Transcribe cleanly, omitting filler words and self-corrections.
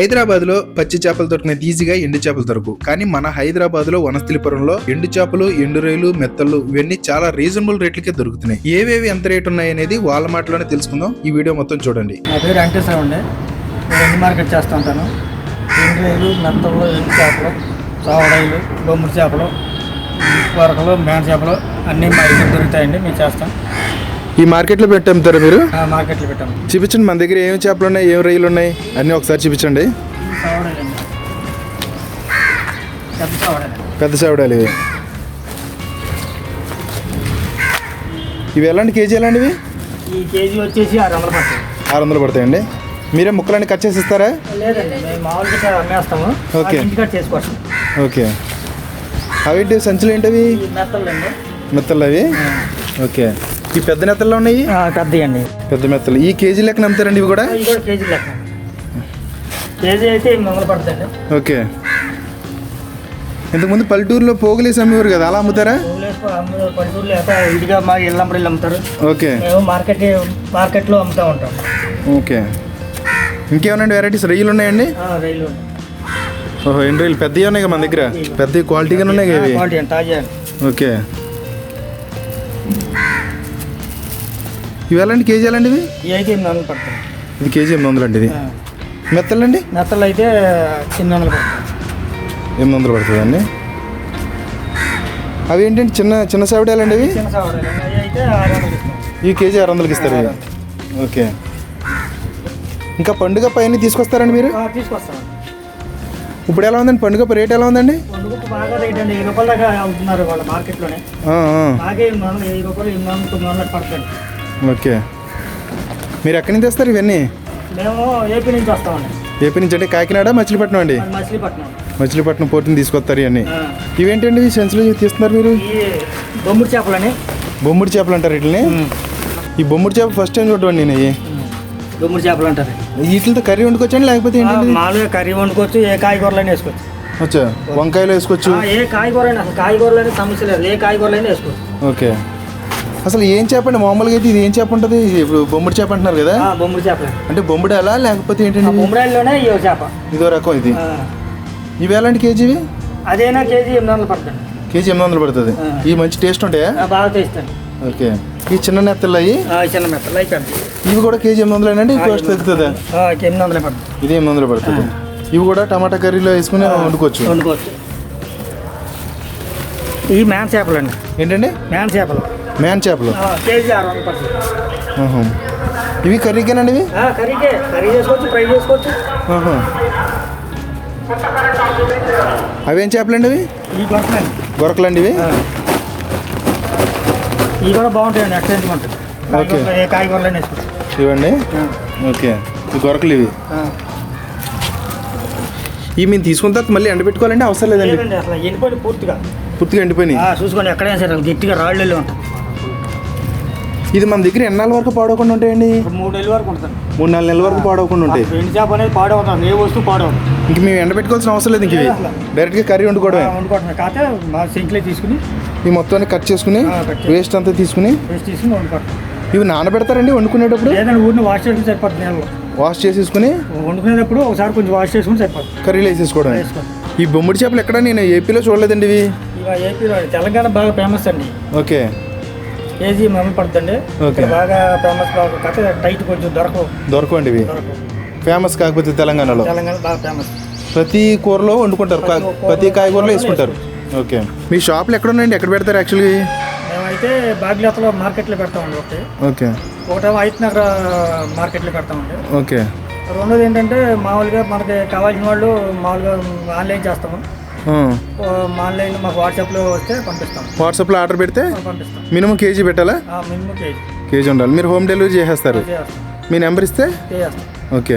హైదరాబాద్ లో పచ్చి చేపలు దొరికినంత ఈజీగా ఎండు చేపలు దొరకవు. కానీ మన హైదరాబాద్ లో వనస్థలిపురంలో ఎండు చేపలు, ఎండు రొయ్యలు, మెత్తలు ఇవన్నీ చాలా రీజనబుల్ రేట్లకే దొరుకుతున్నాయి. ఏవేవి ఎంత రేట్ ఉన్నాయి అనేది వాళ్ళ మాటలోనే తెలుసుకుందాం. ఈ వీడియో మొత్తం చూడండి. నా పేరు వెంకటేశ్వర అండి. ఎండు మార్కెట్ చేస్తూ ఉంటాను. ఎండు రొయ్యలు, మెత్తలు, ఎండు చేపలు, చావడాయిలు, బొమ్మిడి చేపలు, వరకలు, మేన చేపలు అన్నీ మా దగ్గర దొరుకుతాయండి. మేము చేస్తాం. ఈ మార్కెట్ లో పెట్టారు మీరు? మార్కెట్లో పెట్టాము. చూపించండి, మన దగ్గర ఏం చేపలు ఉన్నాయి, ఏం రొయ్యలు ఉన్నాయి అన్నీ ఒకసారి చూపించండి. పెద్ద చావడాలు ఇవి. ఇవి ఎలాంటి కేజీ ఎలాంటివి? ఈ కేజీ వచ్చేసి 600 పడుతుంది. 600 పడతాయండి. మీరే ముక్కలన్నీ కట్ చేసి ఇస్తారా? లేదండి, మేము మామూలుగా అమ్మేస్తాము. ఓకే, కట్ చేసుకోవచ్చు. ఓకే. అవి సంచులు ఏంటవి? మెత్తలు అండి. మెత్తలు అవి. ఓకే. ఈ పెద్ద నెత్తల్లో ఉన్నాయి? పెద్దవి అండి, పెద్ద మెత్తలు. ఈ కేజీ లెక్కన అమ్ముతారండి ఇవి కూడా? కేజీ లెక్క. కేజీ అయితే 800 పడుతుంది. ఓకే. ఇంతకుముందు పల్లెటూరులో పోగులేసి అమ్మేవారు కదా, అలా అమ్ముతారా? పల్లెటూరులో ఇదిగా మా ఇళ్ళంబడి అమ్ముతారు. ఓకే. మేము మార్కెట్లో అమ్ముతూ ఉంటాం. ఓకే. ఇంకేమన్నా వెరైటీస్ రొయ్యలు ఉన్నాయండి? రైలు. ఓహో, ఎండు రొయ్యలు పెద్దవి ఉన్నాయి మన దగ్గర. పెద్ద క్వాలిటీగానే ఉన్నాయి ఇవి. తాజా. ఓకే. ఇవి ఎలాంటి కేజీ ఎలాంటి? ఇవి అయితే 800 పడుతుంది. ఇది కేజీ 800 అండి. ఇది మెత్తలండి? మెత్తలు అయితే 800 పడుతుంది. 800 పడుతుంది అండి. అవి ఏంటంటే చిన్న చిన్న సావిడాలండి ఇవి? చిన్న సావిడాలు అయితే 600 ఇస్తాం. ఈ కేజీ 600కి ఇస్తారు ఇవి. ఓకే. ఇంకా పండుగ పైన తీసుకొస్తారండి మీరు? తీసుకొస్తాం. ఇప్పుడు ఎలా ఉందండి పండుగ రేట్ ఎలా ఉందండి? బాగా రేట్ అండి. 1000 రూపాయల దాకా అమ్ముతున్నారు వాళ్ళ మార్కెట్లోనే. బాగా 1000 రూపాయలు 800, 900 పడుతుంది. ఓకే. మీరు ఎక్కడి నుంచి తెస్తారు ఇవన్నీ? మేము ఏపీ నుంచి వస్తామండి. ఏపీ నుంచి అంటే కాకినాడ, మచిలీపట్నం అండి? మచిలీపట్నం పోర్ట్ నుంచి తీసుకొస్తారు ఇవన్నీ. ఇవేంటండి ఈ సెన్స్లో తీస్తున్నారు మీరు? బొమ్మిడి చేపలని. బొమ్మిడి చేపలు అంటారు వీటిని? ఈ బొమ్మిడి చేప ఫస్ట్ టైం చూడండి నేను. ఇవి బొమ్మిడి చేపలు అంటారు. వీటితో కర్రీ వండుకోవచ్చండి లేకపోతే ఏంటండి? మామూలుగా కర్రీ వండుకోవచ్చు, ఏ కాయగూరలైనా వేసుకోవచ్చు. అచ్చా, వంకాయలు వేసుకోవచ్చు. ఏ కాయగూరైనా, అసలు కాయగూరలైనా సమస్య లేదు, ఏ కాయగూరలైనా వేసుకోవచ్చు. ఓకే. అసలు ఏం చేపండి మామూలుగా అయితే? ఇది ఏం చేప ఉంటుంది? ఇప్పుడు బొమ్మిడి చేప అంటున్నారు కదా? బొమ్మిడి చేప అంటే బొమ్మిడి అలా లేకపోతే ఏంటండి? బొమ్మిడిలోనే ఇదో చేప. ఇదో రకం ఇది. ఇవి ఎలాంటి కేజీవి? అదేనా కేజీ 800 పడుతుంది. కేజీ 800 పడుతుంది. ఈ మంచి టేస్ట్ ఉంటాయా? బాగా టేస్ట్ అండి. ఓకే. ఈ చిన్న నెత్తలు అవి? చిన్న మెత్తలు అయిపోయింది. ఇవి కూడా కేజీ 800 అండి? కాస్ట్ తగ్గుతుందా? 800 పడుతుంది. ఇది 800 పడుతుంది. ఇవి కూడా టమాటా కర్రీలో వేసుకుని వండుకోవచ్చు. ఇవి మేన చేపలు అండి. ఏంటండి? మేన చేపలు. మేన చేపలు కేజీ 600 పడుతుంది. ఇవి కర్రీకేనండి? ఇవి కర్రీకే. కర్రీ చేసుకోవచ్చు, ఫ్రై చేసుకోవచ్చు. అవేం చేపలండి ఇవి? ఇవి గొరకలండి. గొరకలండి ఇవి? ఇవి కూడా బాగుంటాయండి, ఎక్సలెంట్గా ఉంటుంది. ఓకే. ఏ కాయగూరలైనా వేసుకోవచ్చు. ఇవ్వండి. ఓకే. ఈ గొరకలు ఇవి. ఇవి మేము తీసుకున్న తర్వాత మళ్ళీ ఎండబెట్టుకోవాలండి? అవసరం లేదండి? అసలు ఎండిపోయి పూర్తిగా ఎండిపోయినాయి. చూసుకోండి, ఎక్కడైనా సరే గట్టిగా రాళ్ళు ఉంటాయి. ఇది మన దగ్గర ఎన్నాళ్ళ వరకు పాడవకుండా ఉంటాయండి? 3 నెలల వరకు ఉంటుంది. 3-4 నెలల వరకు పాడవకుండా ఉంటాయి. ఎండు చేప అనేది పాడవుతుంది, ఏ వస్తువు పాడవుతుంది. ఇంక మేము ఎండబెట్టుకోవాల్సిన అవసరం లేదు. ఇంక ఇవి డైరెక్ట్గా కర్రీ వండుకోవడమే. కాకపోతే మా సింక్లో తీసుకుని ఈ మొత్తాన్ని కట్ చేసుకుని వేస్ట్ అంతా తీసుకుని వండుకోవడం. ఇవి నానబెడతారండి వండుకునేటప్పుడు? ఏదైనా ఊరిని వాష్ చేసుకుని సరిపోతుంది. నీళ్ళలో వాష్ చేసేసుకుని వండుకునేటప్పుడు ఒకసారి కొంచెం వాష్ చేసుకుని సరిపోతుంది. కర్రీలో వేసేసుకోవడం. ఈ బొమ్మిడి చేపలు ఎక్కడ నేను ఏపీలో చూడలేదండి. ఇవి ఏపీలో, తెలంగాణ బాగా ఫేమస్ అండి. ఓకే. కేజీ 800 పడుతుంది. బాగా ఫేమస్. కాకపోతే టైట్ కొంచెం దొరకండి. ఇవి ఫేమస్ కాకపోతే తెలంగాణలో బాగా ఫేమస్. ప్రతి కూరలో వండుకుంటారు, ప్రతి కాయగూరలో వేసుకుంటారు. ఓకే. మీ షాప్లు ఎక్కడ ఉన్నాయండి? ఎక్కడ పెడతారు యాక్చువల్గా? మేమైతే బాగ్లతో మార్కెట్లో పెడతామండి. ఓకే. ఒకటో హైత్ నగర్ మార్కెట్లో పెడతామండి. ఓకే. రెండోది ఏంటంటే మామూలుగా మనకి కావాల్సిన వాళ్ళు మామూలుగా ఆన్లైన్ చేస్తాము. ఆన్లైన్ మాకు వాట్సాప్లో వస్తే పంపిస్తాం. వాట్సాప్లో ఆర్డర్ పెడితే పంపిస్తాం. మినిమం కేజీ పెట్టాలా? మినిమం కేజీ ఉండాలి. మీరు హోమ్ డెలివరీ చేసేస్తారు. మీ నెంబర్ ఇస్తే? చేస్తాం. ఓకే.